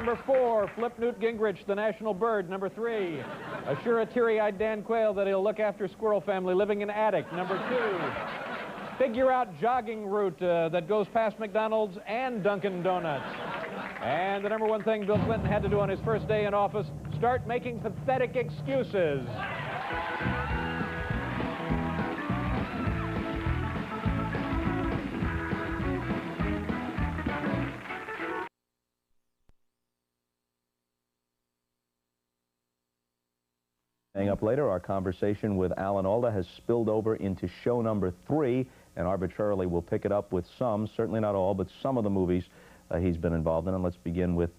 Number 4, flip Newt Gingrich, the national bird. Number 3, assure a teary-eyed Dan Quayle that he'll look after squirrel family living in attic. Number 2, figure out jogging route that goes past McDonald's and Dunkin' Donuts. And the number 1 thing Bill Clinton had to do on his first day in office, start making pathetic excuses. Coming up later, our conversation with Alan Alda has spilled over into show number 3, and arbitrarily we'll pick it up with some, certainly not all, but some of the movies he's been involved in. And let's begin with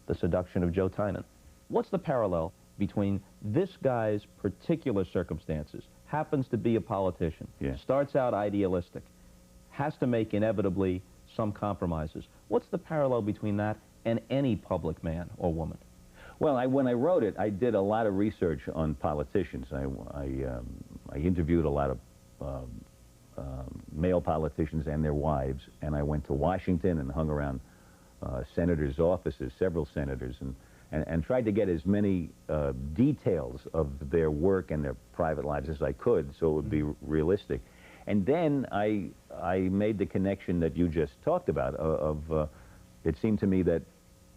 The Seduction of Joe Tynan. What's the parallel between this guy's particular circumstances, happens to be a politician, starts out idealistic, has to make inevitably some compromises. What's the parallel between that and any public man or woman? Well, when I wrote it, I did a lot of research on politicians. I interviewed a lot of male politicians and their wives, and I went to Washington and hung around senators' offices, several senators, and tried to get as many details of their work and their private lives as I could, so it would be realistic. And then I made the connection that you just talked about it seemed to me that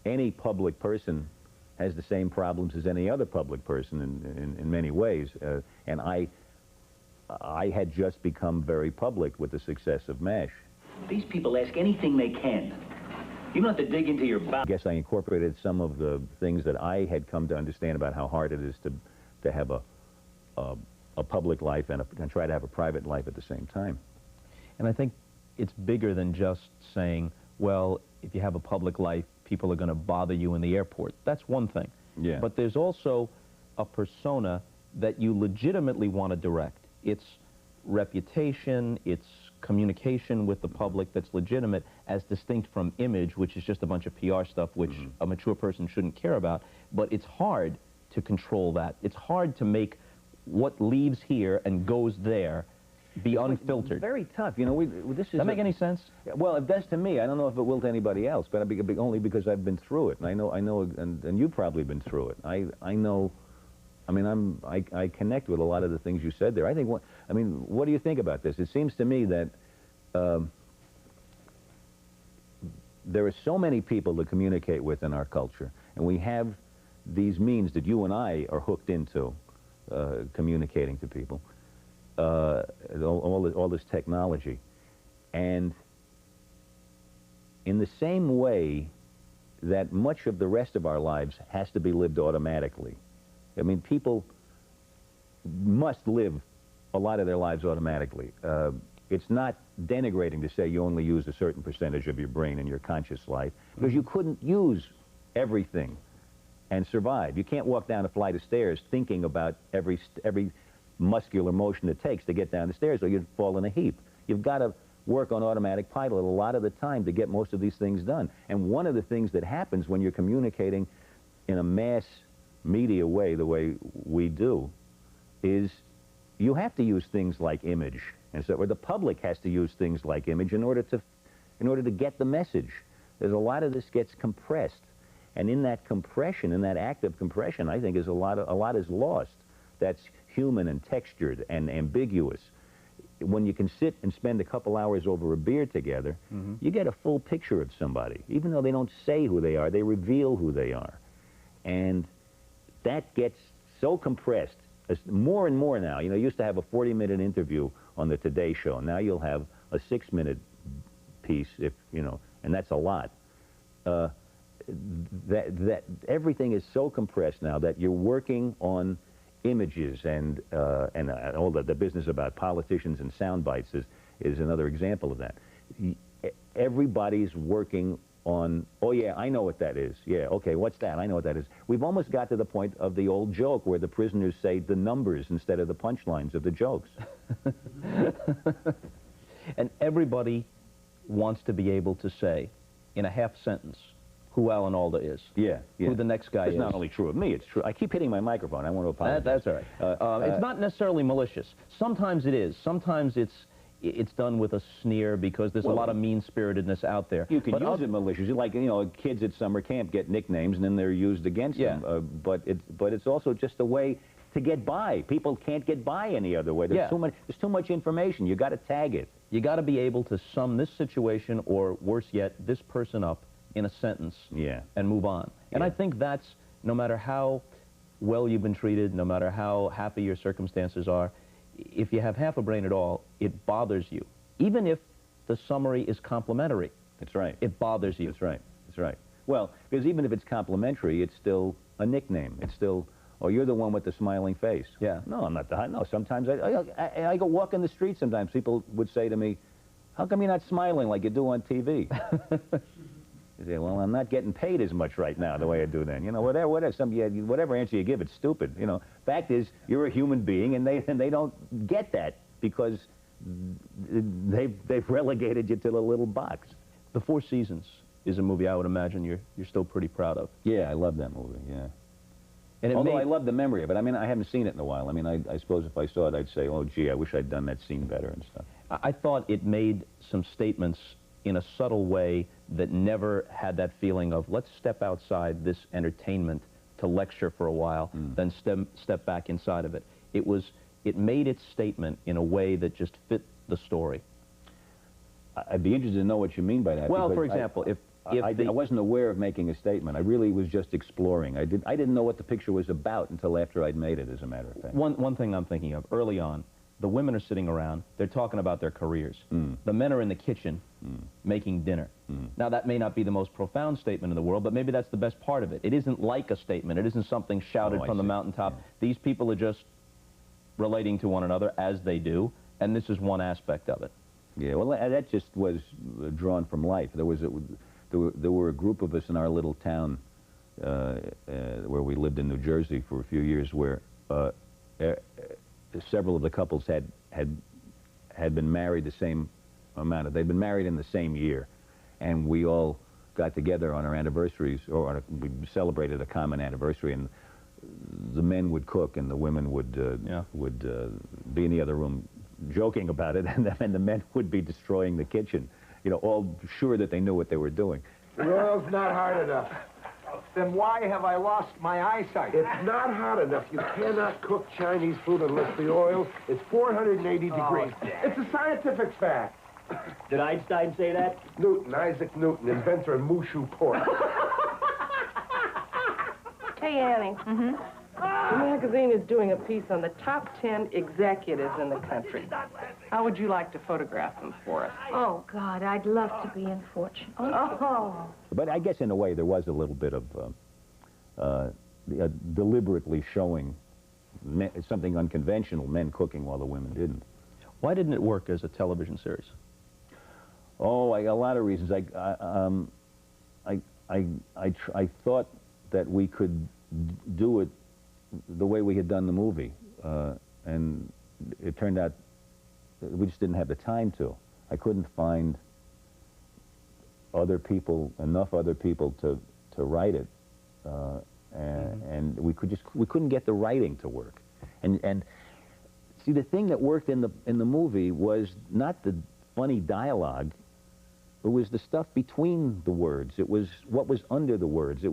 any public person has the same problems as any other public person in many ways. And I had just become very public with the success of MASH. These people ask anything they can. You don't have to dig into your body. I guess I incorporated some of the things that I had come to understand about how hard it is to have a public life and try to have a private life at the same time. And I think it's bigger than just saying, well, if you have a public life, people are going to bother you in the airport. That's one thing. Yeah. But there's also a persona that you legitimately want to direct. It's reputation, it's communication with the public that's legitimate, as distinct from image, which is just a bunch of PR stuff which a mature person shouldn't care about. But it's hard to control that. It's hard to make what leaves here and goes there be unfiltered. Very tough. You know, this is... Does that make any sense? Well, it does to me. I don't know if it will to anybody else, but only because I've been through it. And I know, and you've probably been through it. I know, I mean, I connect with a lot of the things you said there. I think, what do you think about this? It seems to me that there are so many people to communicate with in our culture, and we have these means that you and I are hooked into communicating to people. All this technology, and in the same way that much of the rest of our lives has to be lived automatically. I mean, people must live a lot of their lives automatically. It's not denigrating to say you only use a certain percentage of your brain in your conscious life, because you couldn't use everything and survive. You can't walk down a flight of stairs thinking about every muscular motion it takes to get down the stairs, or you'd fall in a heap. You've got to work on automatic pilot a lot of the time to get most of these things done. And one of the things that happens when you're communicating in a mass media way, the way we do, is you have to use things like image, and so, or the public has to use things like image in order to get the message. There's a lot of this gets compressed, and in that compression, in that act of compression, I think is a lot is lost. That's human and textured and ambiguous. When you can sit and spend a couple hours over a beer together, you get a full picture of somebody. Even though they don't say who they are, they reveal who they are. And that gets so compressed, more and more now. You know, you used to have a 40-minute interview on the Today Show. Now you'll have a 6-minute piece, if you know, and that's a lot. That everything is so compressed now that you're working on images, and all the business about politicians and sound bites is another example of that. Everybody's working on, oh yeah, I know what that is. Yeah, okay, what's that? I know what that is. We've almost got to the point of the old joke where the prisoners say the numbers instead of the punchlines of the jokes. And everybody wants to be able to say, in a half sentence, who Alan Alda is. Yeah. Who the next guy is. It's not only true of me, it's true. I keep hitting my microphone. I want to apologize. That's all right. It's not necessarily malicious. Sometimes it is. Sometimes it's it's done with a sneer because there's a lot of mean-spiritedness out there. You can use it maliciously, like, you know, kids at summer camp get nicknames and then they're used against them. But it's also just a way to get by. People can't get by any other way. There's too much information. You got to tag it. You got to be able to sum this situation, or worse yet, this person up in a sentence and move on. And I think that's, no matter how well you've been treated, no matter how happy your circumstances are, if you have half a brain at all, it bothers you. Even if the summary is complimentary. That's right. It bothers you. That's right. That's right. Well, because even if it's complimentary, it's still a nickname. It's still, oh, you're the one with the smiling face. Yeah. No, I'm not the, no, sometimes I go walk in the street sometimes. People would say to me, how come you're not smiling like you do on TV? You say, well, I'm not getting paid as much right now the way I do then. You know, whatever answer you give, it's stupid. You know, fact is, you're a human being, and they don't get that because they've relegated you to the little box. The Four Seasons is a movie I would imagine you're still pretty proud of. Yeah, I love that movie, yeah. And although I love the memory of it. I mean, I haven't seen it in a while. I mean, I suppose if I saw it, I'd say, oh, gee, I wish I'd done that scene better and stuff. I thought it made some statements in a subtle way that never had that feeling of, let's step outside this entertainment to lecture for a while, then step back inside of it. It made its statement in a way that just fit the story. I'd be interested to know what you mean by that. Well, for example, I wasn't aware of making a statement. I really was just exploring. I didn't know what the picture was about until after I'd made it, as a matter of fact. One thing I'm thinking of, early on, the women are sitting around, they're talking about their careers. The men are in the kitchen making dinner. Now, that may not be the most profound statement in the world, but maybe that's the best part of it. It isn't like a statement. It isn't something shouted from the mountaintop. Yeah. These people are just relating to one another as they do, and this is one aspect of it. Yeah, well, that just was drawn from life. There were a group of us in our little town where we lived in New Jersey for a few years, where several of the couples had been married the same amount of, they'd been married in the same year, and we all got together on our anniversaries, or we celebrated a common anniversary, and the men would cook and the women would be in the other room joking about it, and the men would be destroying the kitchen, you know, all sure that they knew what they were doing. The oil's not hard enough. Then why have I lost my eyesight? It's not hot enough. You cannot cook Chinese food unless the oil is 480 degrees. It's a scientific fact. Did Einstein say that? Newton, Isaac Newton, inventor of Mushu pork. Hey, Annie. The magazine is doing a piece on the top 10 executives in the country. How would you like to photograph them for us? Oh, God, I'd love to be in Fortune. Oh. But I guess in a way there was a little bit of deliberately showing something unconventional, men cooking while the women didn't. Why didn't it work as a television series? Oh, a lot of reasons. I thought that we could do it the way we had done the movie, and it turned out that we just didn't have the time to. I couldn't find enough other people to write it, and we couldn't get the writing to work. And see, the thing that worked in the movie was not the funny dialogue. It was the stuff between the words. It was what was under the words.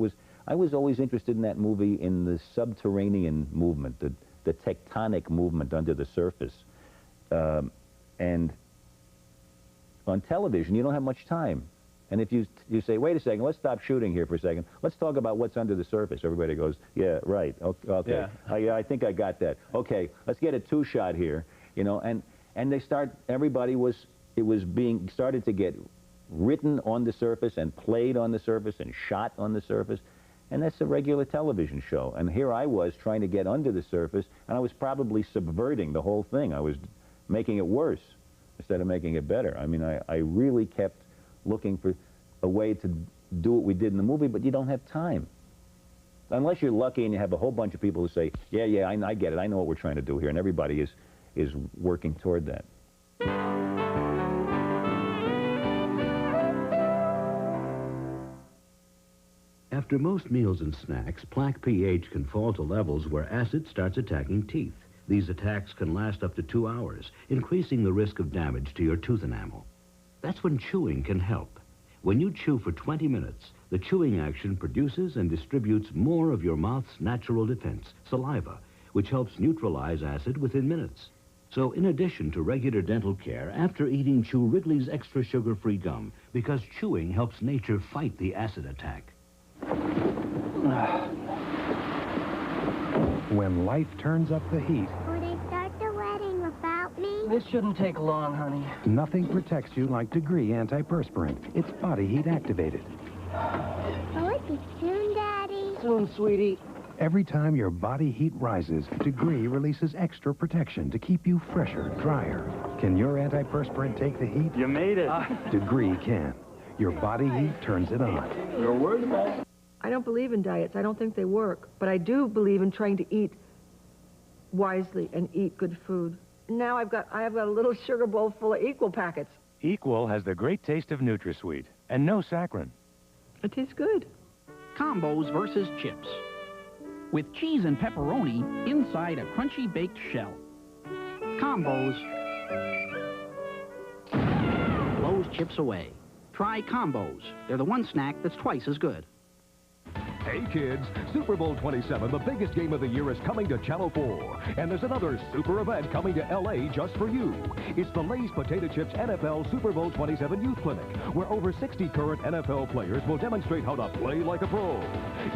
I was always interested in that movie in the subterranean movement, the tectonic movement under the surface. And on television, you don't have much time. And if you say, wait a second, let's stop shooting here for a second. Let's talk about what's under the surface. Everybody goes, yeah, right, okay. Yeah. I think I got that. Okay, let's get a two-shot here, you know. And they start, it was being started to get written on the surface and played on the surface and shot on the surface. And that's a regular television show. And here I was trying to get under the surface, and I was probably subverting the whole thing. I was making it worse instead of making it better. I mean, I really kept looking for a way to do what we did in the movie, but you don't have time. Unless you're lucky and you have a whole bunch of people who say, yeah, I get it. I know what we're trying to do here. And everybody is working toward that. After most meals and snacks, plaque pH can fall to levels where acid starts attacking teeth. These attacks can last up to 2 hours, increasing the risk of damage to your tooth enamel. That's when chewing can help. When you chew for 20 minutes, the chewing action produces and distributes more of your mouth's natural defense, saliva, which helps neutralize acid within minutes. So in addition to regular dental care, after eating, chew Wrigley's extra sugar-free gum, because chewing helps nature fight the acid attack. When life turns up the heat, Will they start the wedding without me? This shouldn't take long, honey. nothing protects you like Degree antiperspirant. It's body heat activated. Will it be soon, Daddy? Soon, sweetie. Every time your body heat rises, Degree releases extra protection to keep you fresher, drier. Can your antiperspirant take the heat? You made it. Degree can. Your body heat turns it on. You're worried about it? I don't believe in diets. I don't think they work. But I do believe in trying to eat wisely and eat good food. Now I have got a little sugar bowl full of Equal packets. Equal has the great taste of NutraSweet and no saccharin. It tastes good. Combos versus chips. With cheese and pepperoni inside a crunchy baked shell. Combos blows chips away. Try Combos. They're the one snack that's twice as good. Hey kids, Super Bowl 27, the biggest game of the year, is coming to Channel 4. And there's another super event coming to L.A. just for you. It's the Lay's Potato Chips NFL Super Bowl 27 Youth Clinic, where over 60 current NFL players will demonstrate how to play like a pro.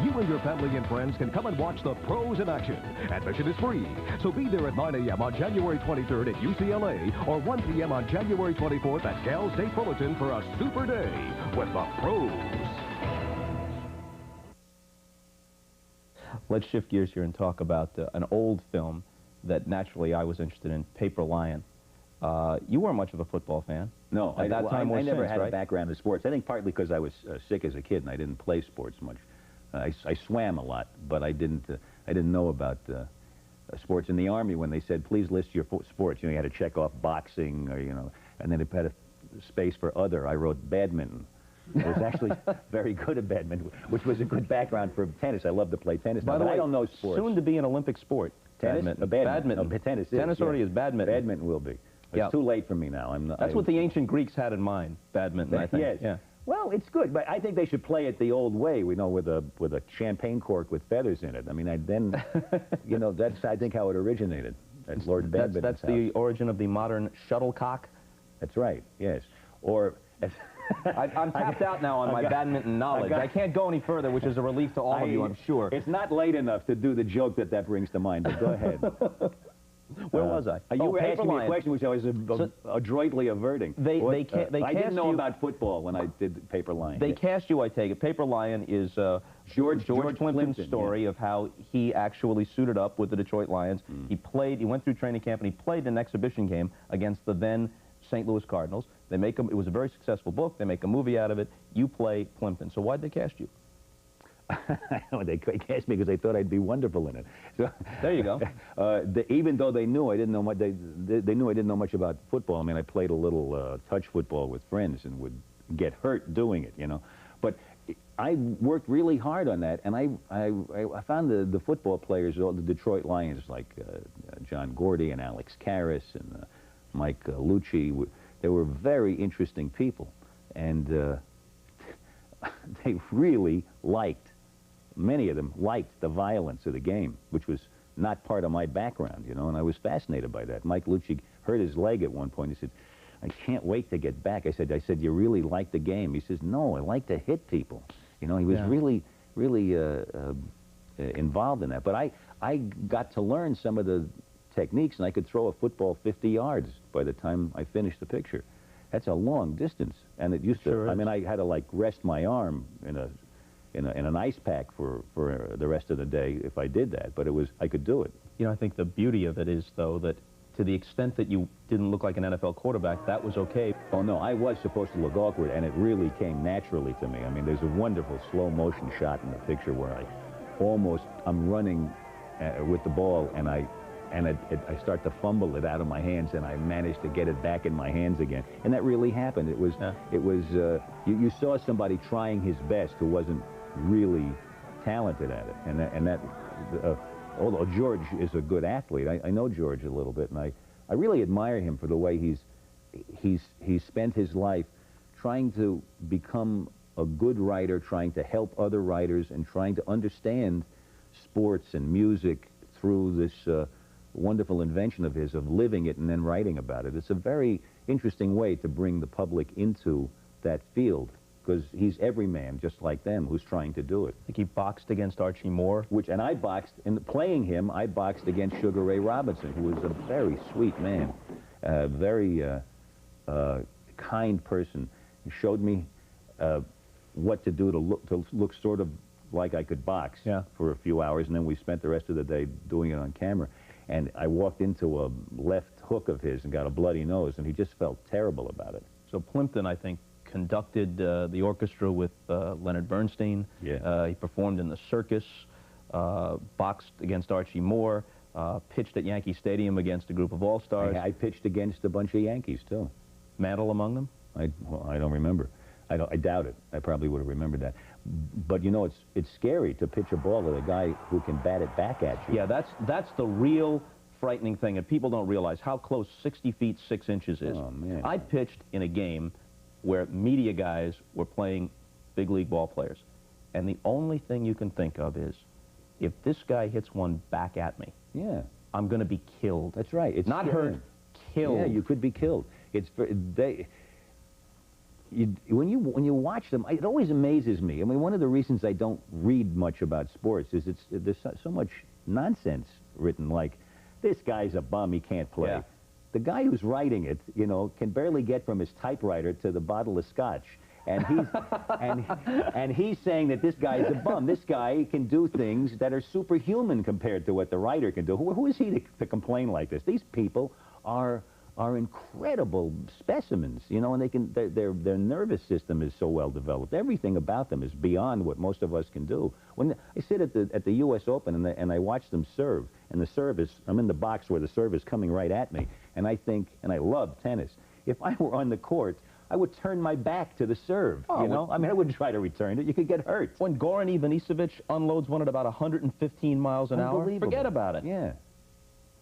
You and your family and friends can come and watch the pros in action. Admission is free, so be there at 9 a.m. on January 23rd at UCLA or 1 p.m. on January 24th at Cal State Fullerton for a super day with the pros. Let's shift gears here and talk about an old film that naturally I was interested in, Paper Lion. You weren't much of a football fan. No, at that time. I never since, had right? a background in sports. I think partly because I was sick as a kid and I didn't play sports much. I swam a lot, but I didn't know about sports. In the Army, when they said, please list your sports, you had to check off boxing, or, and then it had a space for other. I wrote badminton. I was actually very good at badminton, which was a good background for tennis. I love to play tennis. By the way, I don't know sports. Soon to be an Olympic sport. Tennis? Badminton. Badminton. No, tennis is. Tennis already is badminton. Badminton will be. It's too late for me now. That's what the ancient Greeks had in mind, badminton, I think. Yes. Yeah. Well, it's good, but I think they should play it the old way, with a champagne cork with feathers in it. I mean, that's, I think, how it originated at Lord Badminton's That's the origin of the modern shuttlecock? That's right, yes. Or... I'm tapped out now on my badminton knowledge. I can't go any further, which is a relief to all of you, I'm sure. It's not late enough to do the joke that brings to mind, but go ahead. Where was I? You were asking me a question which I was adroitly averting. I didn't know about football when I did Paper Lion. They cast you, I take it. Paper Lion is George Plimpton's story of how he actually suited up with the Detroit Lions. He went through training camp and he played an exhibition game against the then St. Louis Cardinals. It was a very successful book. They make a movie out of it. You play Plimpton. So why'd they cast you? They cast me because they thought I'd be wonderful in it. So, there you go. Even though they knew I didn't know much, they knew I didn't know much about football. I mean, I played a little touch football with friends and would get hurt doing it, But I worked really hard on that, and I found the football players, all the Detroit Lions, like John Gordy and Alex Karras and Mike Lucci. They were very interesting people, and they really many of them liked the violence of the game, which was not part of my background, and I was fascinated by that. Mike Lucci hurt his leg at one point. He said, I can't wait to get back. I said, you really like the game? He says, no, I like to hit people. He was really involved in that. But I got to learn some of the techniques, and I could throw a football 50 yards by the time I finished the picture. That's a long distance, and it used to. I mean, I had to rest my arm in an ice pack for the rest of the day if I did that. But I could do it. I think the beauty of it is, though, that to the extent that you didn't look like an NFL quarterback, that was okay. Oh no, I was supposed to look awkward, and it really came naturally to me. I mean, there's a wonderful slow motion shot in the picture where I'm running with the ball, and I start to fumble it out of my hands, and I managed to get it back in my hands again. And that really happened. You saw somebody trying his best who wasn't really talented at it, and that although George is a good athlete, I know George a little bit, and I really admire him for the way he's spent his life trying to become a good writer, trying to help other writers, and trying to understand sports and music through this wonderful invention of his of living it and then writing about it. It's a very interesting way to bring the public into that field, because he's every man just like them who's trying to do it. I think he boxed against Archie Moore. And I boxed, in playing him, I boxed against Sugar Ray Robinson, who was a very sweet man, very kind person. He showed me what to do to look sort of like I could box for a few hours, and then we spent the rest of the day doing it on camera. And I walked into a left hook of his and got a bloody nose, and he just felt terrible about it. So Plimpton, I think, conducted the orchestra with Leonard Bernstein. Yeah. He performed in the circus, boxed against Archie Moore, pitched at Yankee Stadium against a group of all-stars. I pitched against a bunch of Yankees, too. Mantle among them? Well, I don't remember. I doubt it. I probably would have remembered that. But, you know, it's scary to pitch a ball at a guy who can bat it back at you. Yeah, that's the real frightening thing, and people don't realize how close 60 feet 6 inches is. Oh, man. I pitched in a game where media guys were playing big league ball players, and the only thing you can think of is, if this guy hits one back at me, I'm going to be killed. That's right. It's not scary. hurt, killed. Yeah, you could be killed. When you watch them, it always amazes me. I mean, one of the reasons I don't read much about sports is there's so much nonsense written, like, this guy's a bum, he can't play. Yeah. The guy who's writing it, you know, can barely get from his typewriter to the bottle of scotch. And he's, and he's saying that this guy's a bum. This guy can do things that are superhuman compared to what the writer can do. Who is he to complain like this? These people are incredible specimens, you know, and their nervous system is so well developed. Everything about them is beyond what most of us can do. When I sit at the U.S. Open and I watch them serve, and the serve is, I'm in the box where the serve is coming right at me, and I think, and I love tennis, if I were on the court, I would turn my back to the serve, you know? I mean, I wouldn't try to return it. You could get hurt. When Goran Ivanisevic unloads one at about 115 miles an hour, forget about it. Yeah.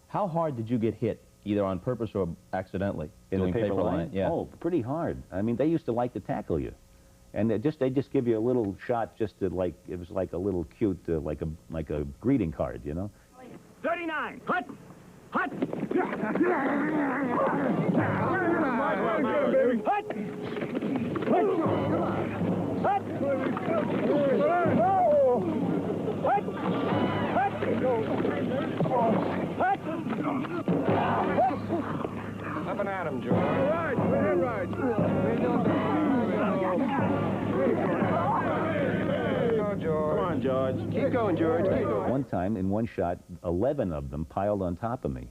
How hard did you get hit, either on purpose or accidentally, In doing the paper line? Yeah. Oh, pretty hard. I mean, they used to like to tackle you. And they just give you a little shot just to, like, it was like a little cute, like a greeting card, you know? 39, hut! Hut! Hut! Up and at him, George. All right, right. Go, George. Come on, George. Keep going, George. Keep going. One time, in one shot, 11 of them piled on top of me.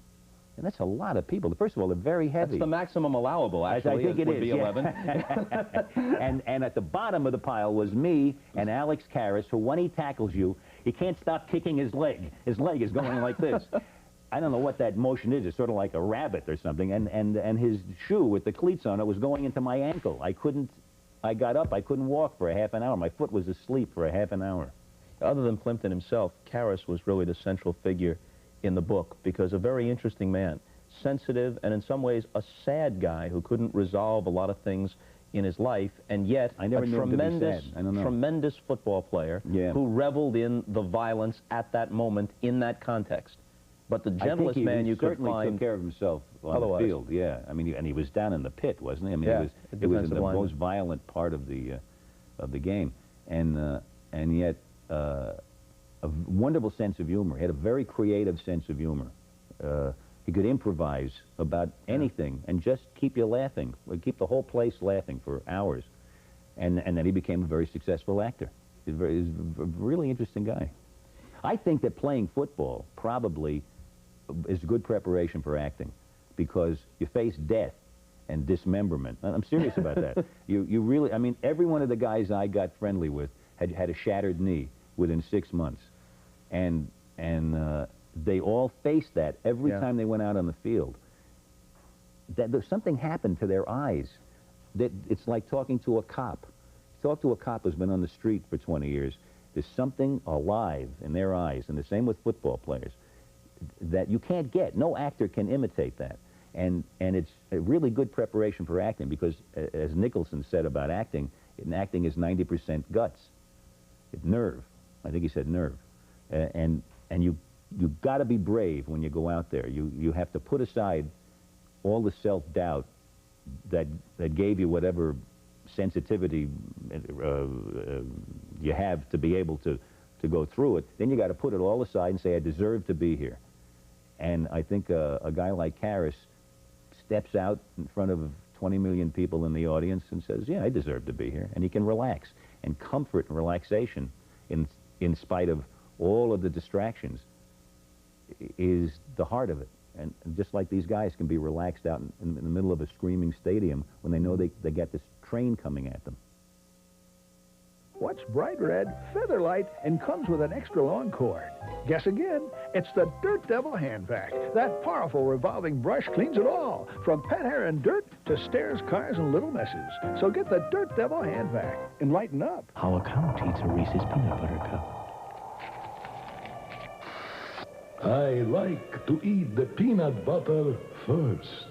And that's a lot of people. First of all, they're very heavy. That's the maximum allowable, actually. I think it would is, be yeah. 11. and at the bottom of the pile was me and Alex Karras, who, when he tackles you, he can't stop kicking his leg. His leg is going like this. I don't know what that motion is. It's sort of like a rabbit or something. And his shoe with the cleats on it was going into my ankle. I got up. I couldn't walk for a half an hour. My foot was asleep for a half an hour. Other than Plimpton himself, Karras was really the central figure in the book, because a very interesting man, sensitive, and in some ways a sad guy who couldn't resolve a lot of things in his life, and yet I never a knew him to be tremendous, sad. I don't know. tremendous football player who reveled in the violence at that moment in that context. But the gentlest man you could find. He certainly took care of himself on otherwise. the field. Yeah, I mean, and he was down in the pit, wasn't he? I mean, Yeah, it was in the lineman. most violent part of the game, and yet a wonderful sense of humor. He had a very creative sense of humor. He could improvise about anything and just keep you laughing, keep the whole place laughing for hours. And then he became a very successful actor. He's a really interesting guy. I think that playing football probably is good preparation for acting, because you face death and dismemberment. I'm serious about that. You really, I mean, every one of the guys I got friendly with had a shattered knee within 6 months. And they all faced that every time they went out on the field. Something happened to their eyes. That it's like talking to a cop. Talk to a cop who's been on the street for 20 years, There's something alive in their eyes, and the same with football players, that you can't get. No actor can imitate that. And it's a really good preparation for acting because, as Nicholson said about acting is 90% guts. It's nerve. I think he said nerve. And you've got to be brave when you go out there. You have to put aside all the self-doubt that gave you whatever sensitivity you have to be able to go through it. Then you got to put it all aside and say, I deserve to be here. And I think a guy like Karras steps out in front of 20 million people in the audience and says, yeah, I deserve to be here. And he can relax. And comfort and relaxation in spite of all of the distractions is the heart of it. And just like these guys can be relaxed out in the middle of a screaming stadium when they know they get this train coming at them. What's bright red, featherlight, and comes with an extra long cord? Guess again, it's the Dirt Devil Hand Vac. That powerful revolving brush cleans it all, from pet hair and dirt to stairs, cars, and little messes. So get the Dirt Devil Hand Vac and lighten up. How a count eats a Reese's peanut butter cup. I like to eat the peanut butter first.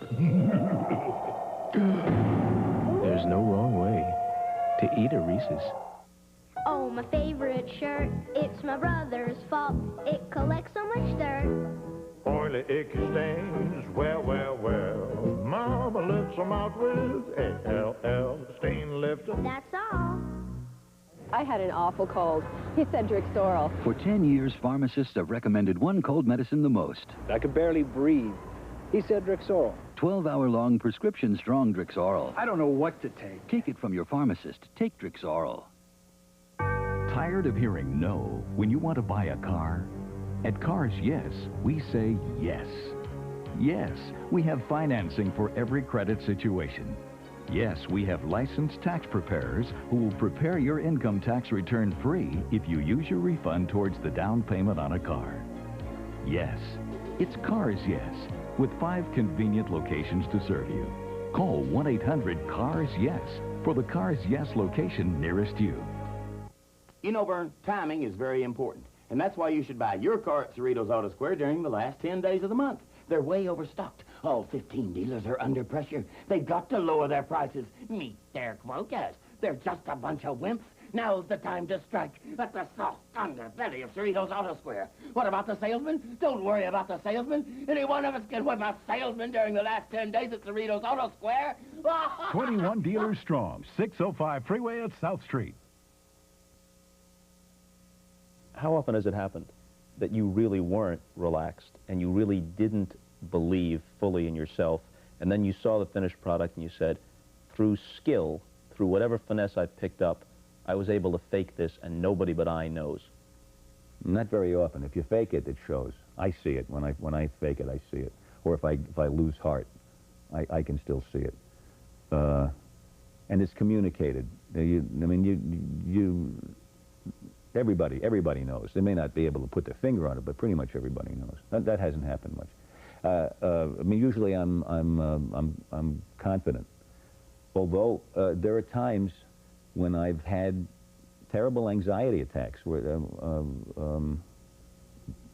There's no wrong way to eat a Reese's. Oh, my favorite shirt, it's my brother's fault. It collects so much dirt. Oily, icky stains, well, Mama lifts them out with A-L-L, stain lifter. That's all. I had an awful cold. He said Drixoral. For 10 years, pharmacists have recommended one cold medicine the most. I could barely breathe. He said Drixoral. 12-hour-long prescription-strong Drixoral. I don't know what to take. Take it from your pharmacist. Take Drixoral. Tired of hearing no when you want to buy a car? At Cars Yes, we say yes. Yes, we have financing for every credit situation. Yes, we have licensed tax preparers who will prepare your income tax return free if you use your refund towards the down payment on a car. Yes, it's Cars Yes, with 5 convenient locations to serve you. Call 1-800-CARS-YES for the Cars Yes location nearest you. You know, Vern, timing is very important. And that's why you should buy your car at Cerritos Auto Square during the last 10 days of the month. They're way overstocked. All 15 dealers are under pressure. They've got to lower their prices. Meet their quotas. They're just a bunch of wimps. Now's the time to strike at the soft underbelly of Cerritos Auto Square. What about the salesman? Don't worry about the salesman. Any one of us can whip a salesman during the last 10 days at Cerritos Auto Square. 21 dealers strong, 605 Freeway at South Street. How often has it happened that you really weren't relaxed and you really didn't believe fully in yourself, and then you saw the finished product and you said, through skill, through whatever finesse I picked up, I was able to fake this and nobody but I knows? Not very often. If you fake it, it shows. I see it. When I fake it, I see it. Or if I lose heart, I can still see it. And it's communicated. Everybody knows. They may not be able to put their finger on it, but pretty much everybody knows. That hasn't happened much. Usually I'm confident. Although there are times when I've had terrible anxiety attacks where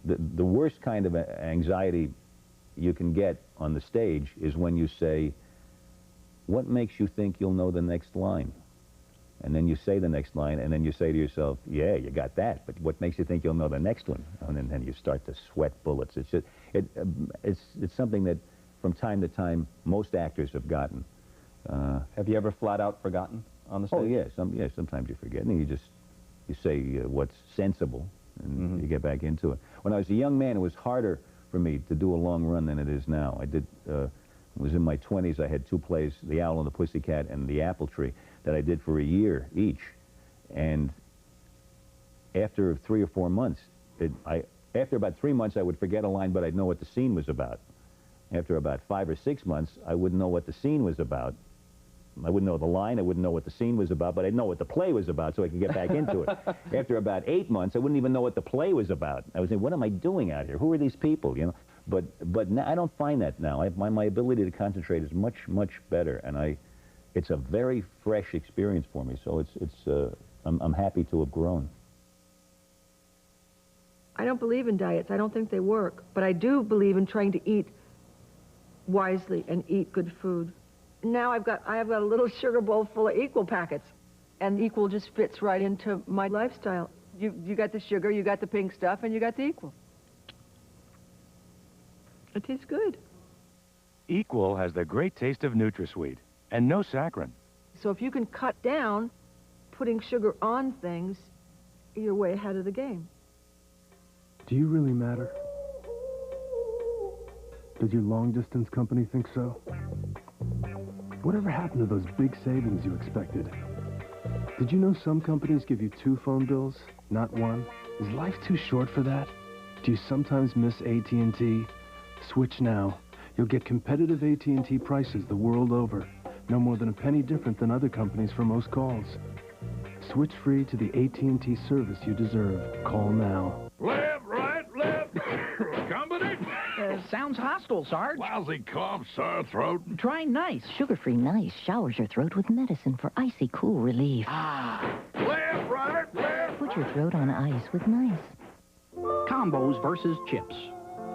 the worst kind of anxiety you can get on the stage is when you say, what makes you think you'll know the next line? And then you say the next line, and then you say to yourself, yeah, you got that, but what makes you think you'll know the next one? And then you start to sweat bullets. It's just, it's something that from time to time most actors have gotten. Have you ever flat out forgotten on the stage? Oh, yeah, sometimes you forget, and you say what's sensible, and you get back into it. When I was a young man, it was harder for me to do a long run than it is now. I was in my 20s. I had 2 plays, The Owl and the Pussycat and The Apple Tree, that I did for a year each. And after 3 or 4 months, after about 3 months, I would forget a line, but I'd know what the scene was about. After about 5 or 6 months, I wouldn't know what the scene was about. I wouldn't know the line, I wouldn't know what the scene was about, but I'd know what the play was about so I could get back into it. After about 8 months, I wouldn't even know what the play was about. I was saying, what am I doing out here? Who are these people, you know? But now, I don't find that now. My ability to concentrate is much, much better, and it's a very fresh experience for me, so I'm happy to have grown. don't believe in diets. I don't think they work. But I do believe in trying to eat wisely and eat good food. Now I have got a little sugar bowl full of Equal packets, and Equal just fits right into my lifestyle. You got the sugar, you got the pink stuff, and you got the Equal. It tastes good. Equal has the great taste of NutraSweet and no saccharin. So if you can cut down putting sugar on things, you're way ahead of the game. Do you really matter? Does your long-distance company think so? Whatever happened to those big savings you expected? Did you know some companies give you 2 phone bills, not 1? Is life too short for that? Do you sometimes miss AT&T? Switch now. You'll get competitive AT&T prices the world over. No more than a penny different than other companies for most calls. Switch free to the AT&T service you deserve. Call now. Left, right, left. Company? Sounds hostile, Sarge. Lousy cough, sore throat. Try Nice. Sugar-free Nice showers your throat with medicine for icy cool relief. Left, right, left. Put your throat on ice with Nice. Combos versus chips.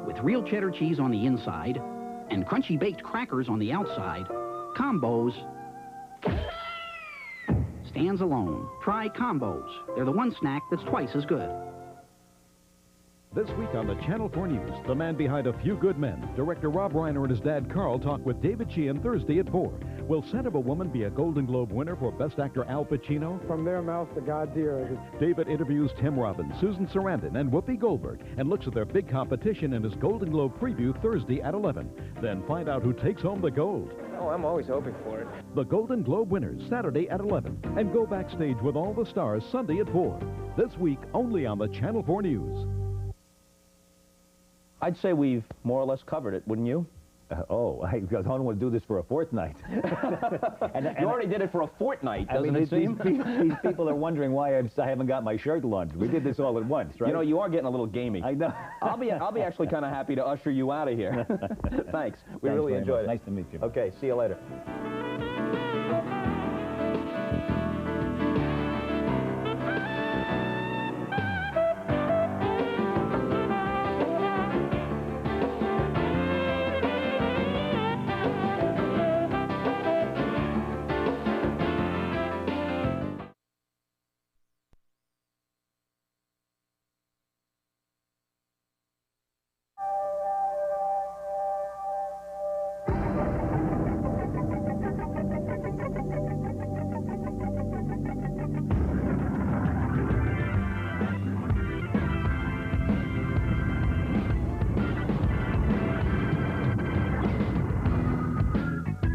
With real cheddar cheese on the inside and crunchy baked crackers on the outside, Combos stands alone. Try Combos. They're the one snack that's twice as good. This week on the Channel 4 News, the man behind A Few Good Men, director Rob Reiner and his dad Carl talk with David Sheehan Thursday at 4. Will Scent of a Woman be a Golden Globe winner for Best Actor Al Pacino? From their mouth to God's ears. David interviews Tim Robbins, Susan Sarandon, and Whoopi Goldberg and looks at their big competition in his Golden Globe preview Thursday at 11. Then find out who takes home the gold. Oh, I'm always hoping for it. The Golden Globe winners Saturday at 11. And go backstage with all the stars Sunday at 4. This week only on the Channel 4 News. I'd say we've more or less covered it, wouldn't you? I don't want to do this for a fortnight. and you already did it for a fortnight, doesn't it seem? These people are wondering why I haven't got my shirt lunged. We did this all at once, right? You know, you are getting a little gamey. I know. I'll be actually kind of happy to usher you out of here. Thanks. We really enjoyed it. Nice to meet you. Okay, see you later.